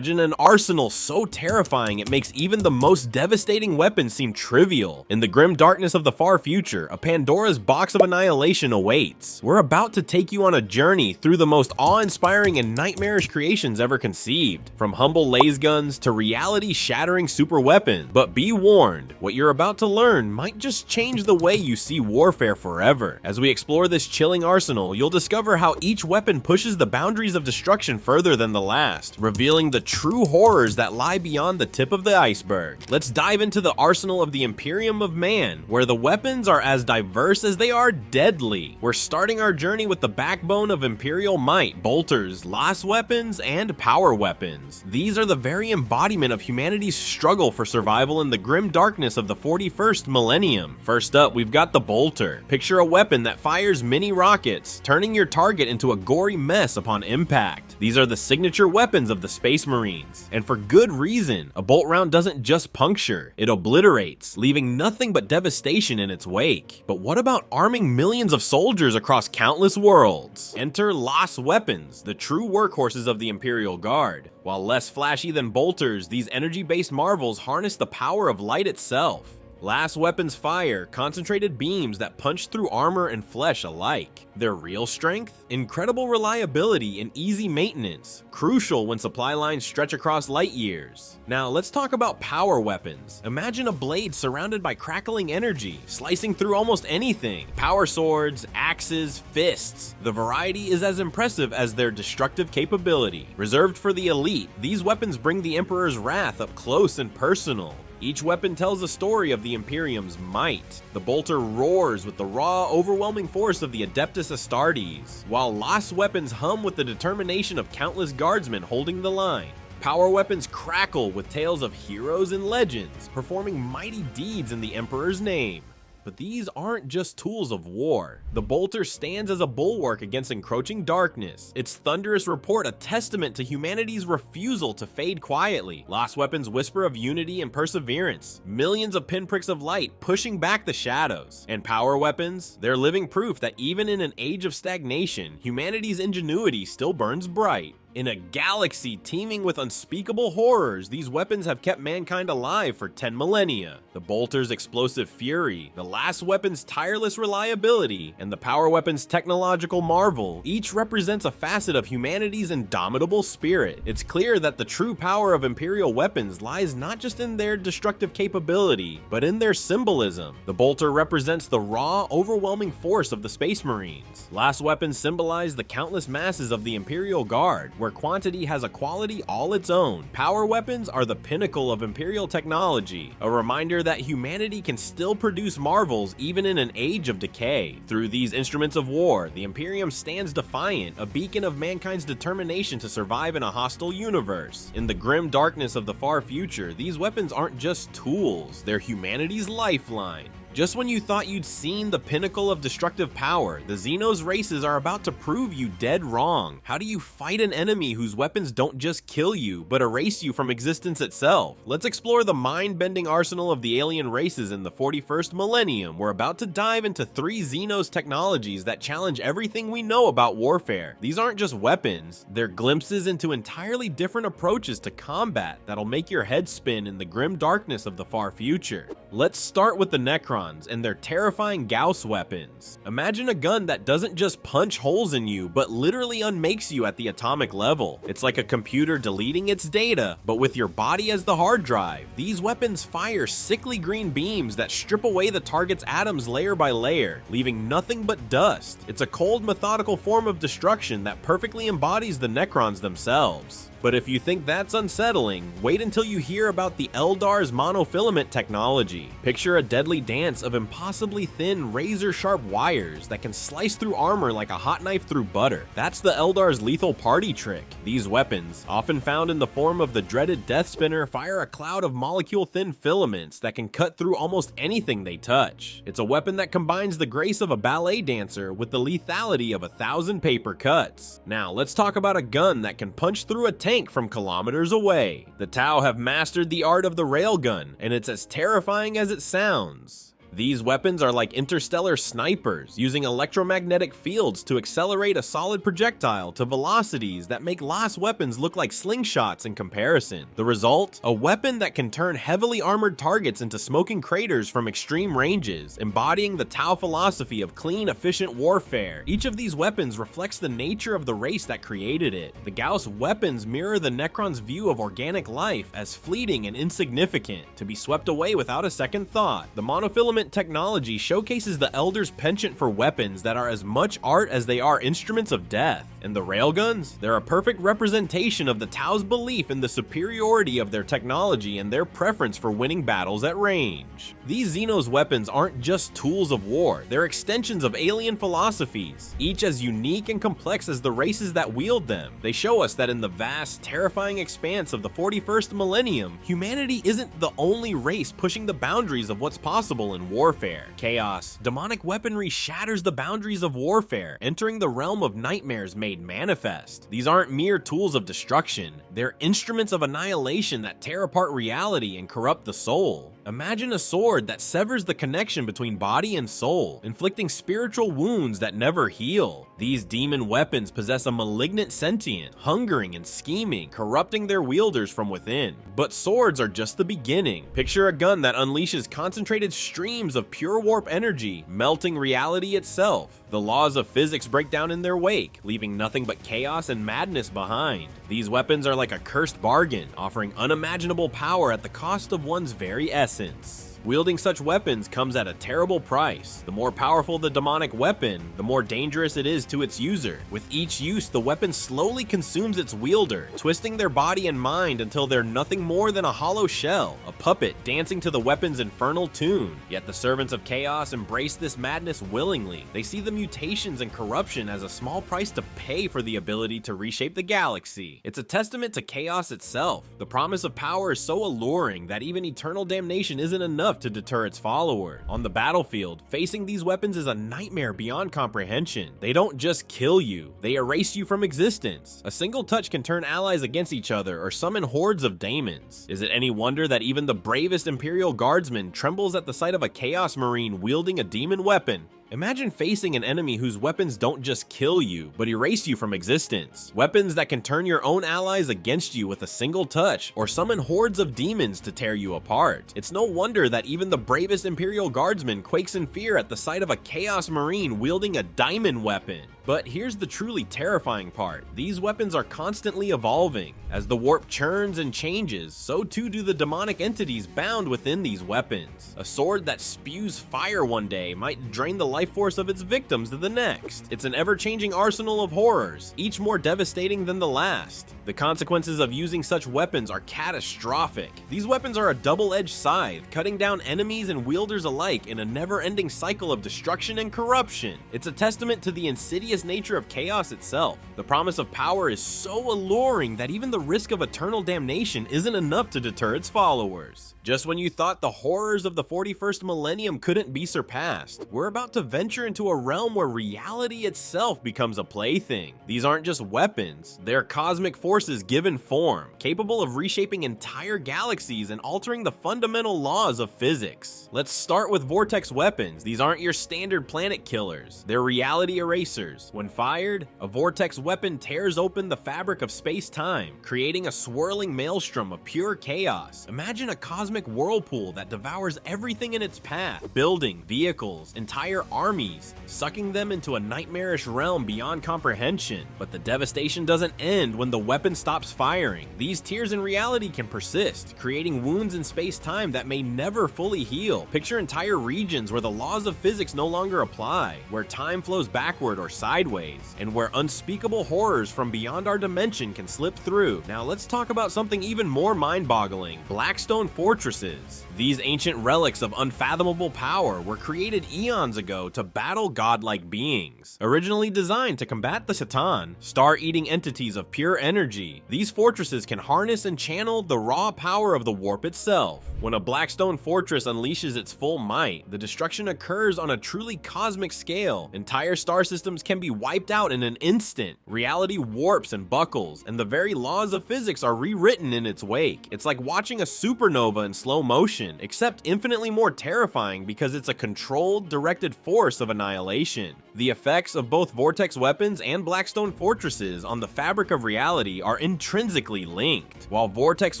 Imagine an arsenal so terrifying it makes even the most devastating weapons seem trivial. In the grim darkness of the far future, a Pandora's box of annihilation awaits. We're about to take you on a journey through the most awe-inspiring and nightmarish creations ever conceived, from humble laser guns to reality-shattering superweapons. But be warned, what you're about to learn might just change the way you see warfare forever. As we explore this chilling arsenal, you'll discover how each weapon pushes the boundaries of destruction further than the last, revealing the true horrors that lie beyond the tip of the iceberg. Let's dive into the arsenal of the Imperium of Man, where the weapons are as diverse as they are deadly. We're starting our journey with the backbone of Imperial might, bolters, lost weapons, and power weapons. These are the very embodiment of humanity's struggle for survival in the grim darkness of the 41st millennium. First up, we've got the bolter. Picture a weapon that fires mini rockets, turning your target into a gory mess upon impact. These are the signature weapons of the Space Marines, and for good reason. A bolt round doesn't just puncture, it obliterates, leaving nothing but devastation in its wake. But what about arming millions of soldiers across countless worlds? Enter lost weapons, the true workhorses of the Imperial Guard. While less flashy than bolters, these energy-based marvels harness the power of light itself. Last weapons fire concentrated beams that punch through armor and flesh alike. Their real strength? Incredible reliability and easy maintenance, crucial when supply lines stretch across light years. Now let's talk about power weapons. Imagine a blade surrounded by crackling energy, slicing through almost anything. Power swords, axes, fists. The variety is as impressive as their destructive capability. Reserved for the elite, these weapons bring the Emperor's wrath up close and personal. Each weapon tells a story of the Imperium's might. The bolter roars with the raw, overwhelming force of the Adeptus Astartes, while lost weapons hum with the determination of countless guardsmen holding the line. Power weapons crackle with tales of heroes and legends, performing mighty deeds in the Emperor's name. But these aren't just tools of war. The bolter stands as a bulwark against encroaching darkness, its thunderous report a testament to humanity's refusal to fade quietly. Lost weapons whisper of unity and perseverance, millions of pinpricks of light pushing back the shadows. And power weapons, they're living proof that even in an age of stagnation, humanity's ingenuity still burns bright. In a galaxy teeming with unspeakable horrors, these weapons have kept mankind alive for 10 millennia. The bolter's explosive fury, the last weapon's tireless reliability, and the power weapon's technological marvel, each represents a facet of humanity's indomitable spirit. It's clear that the true power of Imperial weapons lies not just in their destructive capability, but in their symbolism. The bolter represents the raw, overwhelming force of the Space Marines. Last weapons symbolize the countless masses of the Imperial Guard, where quantity has a quality all its own. Power weapons are the pinnacle of Imperial technology, a reminder that humanity can still produce marvels even in an age of decay. Through these instruments of war, the Imperium stands defiant, a beacon of mankind's determination to survive in a hostile universe. In the grim darkness of the far future, these weapons aren't just tools, they're humanity's lifeline. Just when you thought you'd seen the pinnacle of destructive power, the Xenos races are about to prove you dead wrong. How do you fight an enemy whose weapons don't just kill you, but erase you from existence itself? Let's explore the mind-bending arsenal of the alien races in the 41st millennium. We're about to dive into 3 Xenos technologies that challenge everything we know about warfare. These aren't just weapons, they're glimpses into entirely different approaches to combat that'll make your head spin in the grim darkness of the far future. Let's start with the Necron and their terrifying Gauss weapons. Imagine a gun that doesn't just punch holes in you, but literally unmakes you at the atomic level. It's like a computer deleting its data, but with your body as the hard drive. These weapons fire sickly green beams that strip away the target's atoms layer by layer, leaving nothing but dust. It's a cold, methodical form of destruction that perfectly embodies the Necrons themselves. But if you think that's unsettling, wait until you hear about the Eldar's monofilament technology. Picture a deadly dance of impossibly thin, razor-sharp wires that can slice through armor like a hot knife through butter. That's the Eldar's lethal party trick. These weapons, often found in the form of the dreaded Death Spinner, fire a cloud of molecule-thin filaments that can cut through almost anything they touch. It's a weapon that combines the grace of a ballet dancer with the lethality of 1,000 paper cuts. Now, let's talk about a gun that can punch through a tank from kilometers away. The Tau have mastered the art of the railgun, and it's as terrifying as it sounds. These weapons are like interstellar snipers, using electromagnetic fields to accelerate a solid projectile to velocities that make lost weapons look like slingshots in comparison. The result? A weapon that can turn heavily armored targets into smoking craters from extreme ranges, embodying the Tau philosophy of clean, efficient warfare. Each of these weapons reflects the nature of the race that created it. The Gauss weapons mirror the Necron's view of organic life as fleeting and insignificant, to be swept away without a second thought. The monofilament technology showcases the Elder's penchant for weapons that are as much art as they are instruments of death. And the railguns? They're a perfect representation of the Tau's belief in the superiority of their technology and their preference for winning battles at range. These Xenos weapons aren't just tools of war, they're extensions of alien philosophies, each as unique and complex as the races that wield them. They show us that in the vast, terrifying expanse of the 41st millennium, humanity isn't the only race pushing the boundaries of what's possible in warfare. Chaos, demonic weaponry shatters the boundaries of warfare, entering the realm of nightmares made manifest. These aren't mere tools of destruction, they're instruments of annihilation that tear apart reality and corrupt the soul. Imagine a sword that severs the connection between body and soul, inflicting spiritual wounds that never heal. These demon weapons possess a malignant sentient, hungering and scheming, corrupting their wielders from within. But swords are just the beginning. Picture a gun that unleashes concentrated streams of pure warp energy, melting reality itself. The laws of physics break down in their wake, leaving nothing but chaos and madness behind. These weapons are like a cursed bargain, offering unimaginable power at the cost of one's very essence. Wielding such weapons comes at a terrible price. The more powerful the demonic weapon, the more dangerous it is to its user. With each use, the weapon slowly consumes its wielder, twisting their body and mind until they're nothing more than a hollow shell, a puppet dancing to the weapon's infernal tune. Yet the servants of chaos embrace this madness willingly. They see the mutations and corruption as a small price to pay for the ability to reshape the galaxy. It's a testament to chaos itself. The promise of power is so alluring that even eternal damnation isn't enough to deter its follower. On the battlefield, facing these weapons is a nightmare beyond comprehension. They don't just kill you, they erase you from existence. A single touch can turn allies against each other or summon hordes of daemons. Is it any wonder that even the bravest Imperial guardsman trembles at the sight of a Chaos Marine wielding a demon weapon? Imagine facing an enemy whose weapons don't just kill you, but erase you from existence. Weapons that can turn your own allies against you with a single touch, or summon hordes of demons to tear you apart. It's no wonder that even the bravest Imperial guardsman quakes in fear at the sight of a Chaos Marine wielding a diamond weapon. But here's the truly terrifying part. These weapons are constantly evolving. As the warp churns and changes, so too do the demonic entities bound within these weapons. A sword that spews fire one day might drain the life force of its victims to the next. It's an ever-changing arsenal of horrors, each more devastating than the last. The consequences of using such weapons are catastrophic. These weapons are a double-edged scythe, cutting down enemies and wielders alike in a never-ending cycle of destruction and corruption. It's a testament to the insidious nature of chaos itself. The promise of power is so alluring that even the risk of eternal damnation isn't enough to deter its followers. Just when you thought the horrors of the 41st millennium couldn't be surpassed, we're about to venture into a realm where reality itself becomes a plaything. These aren't just weapons, they're cosmic forces given form, capable of reshaping entire galaxies and altering the fundamental laws of physics. Let's start with vortex weapons. These aren't your standard planet killers, they're reality erasers. When fired, a vortex weapon tears open the fabric of space-time, creating a swirling maelstrom of pure chaos. Imagine a cosmic whirlpool that devours everything in its path, building, vehicles, entire armies, sucking them into a nightmarish realm beyond comprehension. But the devastation doesn't end when the weapon stops firing. These tears in reality can persist, creating wounds in space-time that may never fully heal. Picture entire regions where the laws of physics no longer apply, where time flows backward or sideways, and where unspeakable horrors from beyond our dimension can slip through. Now let's talk about something even more mind-boggling: Blackstone fortresses. These ancient relics of unfathomable power were created eons ago to battle godlike beings. Originally designed to combat the Satan, star-eating entities of pure energy, these fortresses can harness and channel the raw power of the warp itself. When a Blackstone fortress unleashes its full might, the destruction occurs on a truly cosmic scale. Entire star systems can be wiped out in an instant. Reality warps and buckles, and the very laws of physics are rewritten in its wake. It's like watching a supernova in slow motion, except infinitely more terrifying because it's a controlled, directed force of annihilation. The effects of both Vortex weapons and Blackstone fortresses on the fabric of reality are intrinsically linked. While Vortex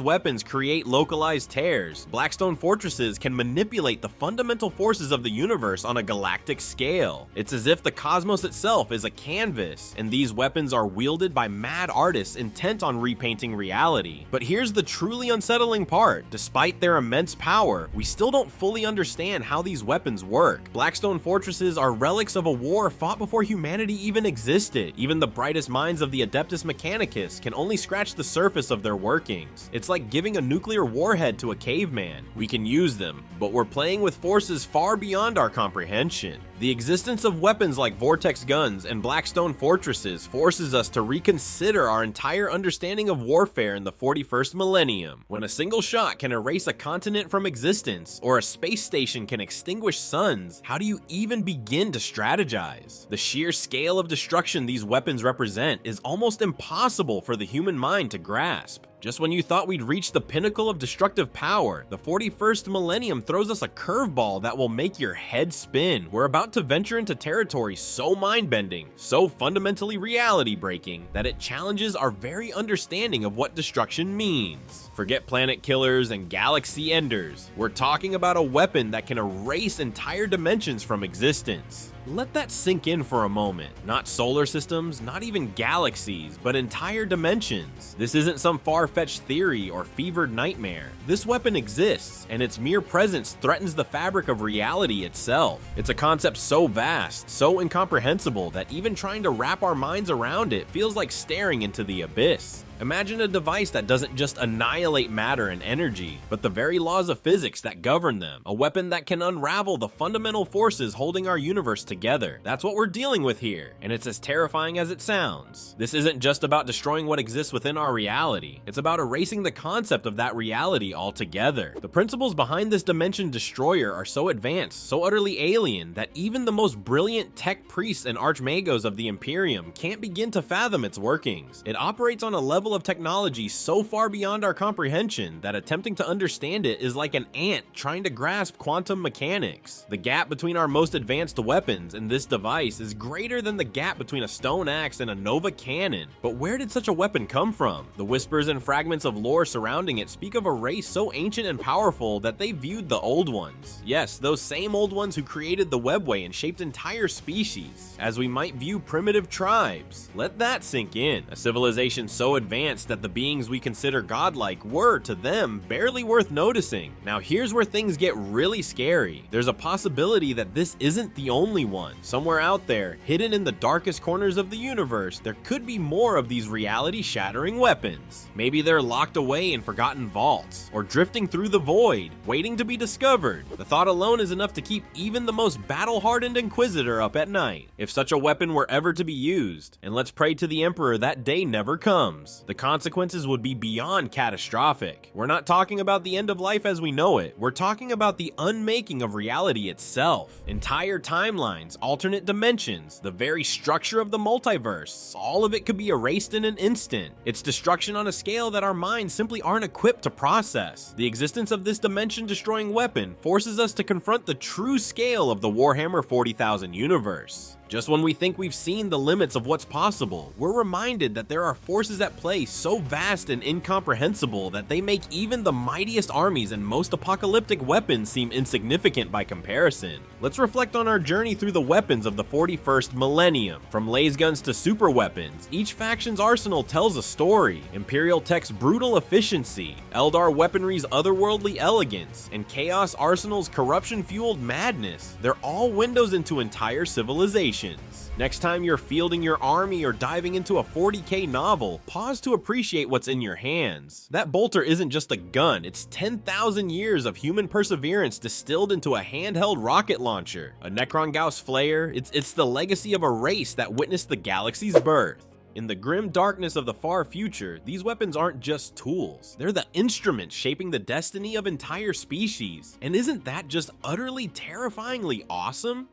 weapons create localized tears, Blackstone fortresses can manipulate the fundamental forces of the universe on a galactic scale. It's as if the cosmos itself is a canvas, and these weapons are wielded by mad artists intent on repainting reality. But here's the truly unsettling part. Despite their immense power, we still don't fully understand how these weapons work. Blackstone fortresses are relics of a war fought before humanity even existed. Even the brightest minds of the Adeptus Mechanicus can only scratch the surface of their workings. It's like giving a nuclear warhead to a caveman. We can use them, but we're playing with forces far beyond our comprehension. The existence of weapons like Vortex guns and Blackstone fortresses forces us to reconsider our entire understanding of warfare in the 41st millennium. When a single shot can erase a continent from existence, or a space station can extinguish suns, how do you even begin to strategize? The sheer scale of destruction these weapons represent is almost impossible for the human mind to grasp. Just when you thought we'd reached the pinnacle of destructive power, the 41st millennium throws us a curveball that will make your head spin. We're about to venture into territory so mind-bending, so fundamentally reality-breaking, that it challenges our very understanding of what destruction means. Forget planet killers and galaxy enders. We're talking about a weapon that can erase entire dimensions from existence. Let that sink in for a moment. Not solar systems, not even galaxies, but entire dimensions. This isn't some far-fetched theory or fevered nightmare. This weapon exists, and its mere presence threatens the fabric of reality itself. It's a concept so vast, so incomprehensible, that even trying to wrap our minds around it feels like staring into the abyss. Imagine a device that doesn't just annihilate matter and energy, but the very laws of physics that govern them. A weapon that can unravel the fundamental forces holding our universe together. That's what we're dealing with here, and it's as terrifying as it sounds. This isn't just about destroying what exists within our reality. It's about erasing the concept of that reality altogether. The principles behind this dimension destroyer are so advanced, so utterly alien, that even the most brilliant tech priests and archmagos of the Imperium can't begin to fathom its workings. It operates on a level of technology so far beyond our comprehension that attempting to understand it is like an ant trying to grasp quantum mechanics. The gap between our most advanced weapons and this device is greater than the gap between a stone axe and a Nova cannon. But where did such a weapon come from? The whispers and fragments of lore surrounding it speak of a race so ancient and powerful that they viewed the old ones. Yes, those same old ones who created the webway and shaped entire species, as we might view primitive tribes. Let that sink in. A civilization so advanced that the beings we consider godlike were, to them, barely worth noticing. Now here's where things get really scary. There's a possibility that this isn't the only one. Somewhere out there, hidden in the darkest corners of the universe, there could be more of these reality-shattering weapons. Maybe they're locked away in forgotten vaults, or drifting through the void, waiting to be discovered. The thought alone is enough to keep even the most battle-hardened Inquisitor up at night. If such a weapon were ever to be used, and let's pray to the Emperor that day never comes, the consequences would be beyond catastrophic. We're not talking about the end of life as we know it. We're talking about the unmaking of reality itself. Entire timelines, alternate dimensions, the very structure of the multiverse, all of it could be erased in an instant. It's destruction on a scale that our minds simply aren't equipped to process. The existence of this dimension-destroying weapon forces us to confront the true scale of the Warhammer 40,000 universe. Just when we think we've seen the limits of what's possible, we're reminded that there are forces at play so vast and incomprehensible that they make even the mightiest armies and most apocalyptic weapons seem insignificant by comparison. Let's reflect on our journey through the weapons of the 41st millennium. From laser guns to super weapons, each faction's arsenal tells a story. Imperial tech's brutal efficiency, Eldar weaponry's otherworldly elegance, and Chaos Arsenal's corruption-fueled madness. They're all windows into entire civilizations. Next time you're fielding your army or diving into a 40k novel, pause to appreciate what's in your hands. That bolter isn't just a gun, it's 10,000 years of human perseverance distilled into a handheld rocket launcher. A Necron Gauss flare, it's the legacy of a race that witnessed the galaxy's birth. In the grim darkness of the far future, these weapons aren't just tools. They're the instruments shaping the destiny of entire species. And isn't that just utterly terrifyingly awesome?